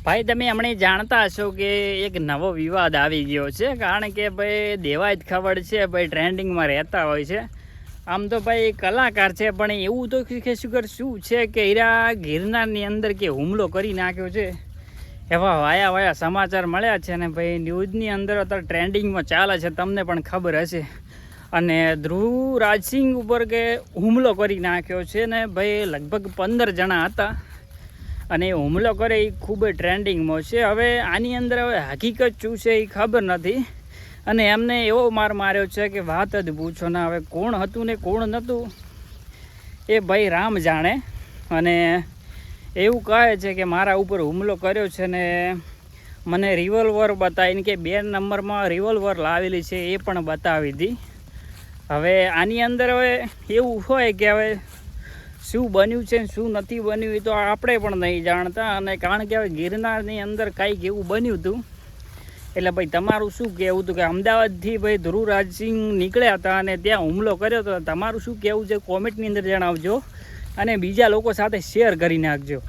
ભાઈ તમે હમણાં જાણતા હશો કે એક નવો વિવાદ આવી ગયો છે, કારણ કે ભાઈ દેવાય જ ખબર છે ભાઈ ટ્રેન્ડિંગમાં રહેતા હોય છે. આમ તો ભાઈ કલાકાર છે, પણ એવું તો કે શું છે કે હીરા ગિરનારની અંદર કે હુમલો કરી નાખ્યો છે, એવા વાયા સમાચાર મળ્યા છે. અને ભાઈ ન્યૂઝની અંદર અત્યારે ટ્રેન્ડિંગમાં ચાલે છે, તમને પણ ખબર હશે. અને ધ્રુવ રાજસિંહ ઉપર કે હુમલો કરી નાખ્યો છે ને ભાઈ લગભગ 15 જણા હતા અને એ હુમલો કરે એ ખૂબ ટ્રેન્ડિંગમાં છે. હવે આની અંદર હવે હકીકત શું છે એ ખબર નથી, અને એમને એવો માર માર્યો છે કે વાત જ પૂછો ના. હવે કોણ હતું ને કોણ નહોતું એ ભાઈ રામ જાણે. અને એવું કહે છે કે મારા ઉપર હુમલો કર્યો છે ને મને રિવોલ્વર બતાવીને કે 2 નંબરમાં રિવોલ્વર લાવેલી છે એ પણ બતાવી હતી. હવે આની અંદર હવે એવું હોય કે હવે શું બન્યું છે ને શું નથી બન્યું એ તો આપણે પણ નહીં જાણતા. અને કારણ કે હવે ગિરનારની અંદર કાંઈક એવું બન્યું હતું, એટલે ભાઈ તમારું શું કહેવું હતું કે અમદાવાદથી ભાઈ ધ્રુવ રાજસિંહ નીકળ્યા હતા અને ત્યાં હુમલો કર્યો હતો, તમારું શું કહેવું છે કોમેન્ટની અંદર જણાવજો અને બીજા લોકો સાથે શેર કરી નાખજો.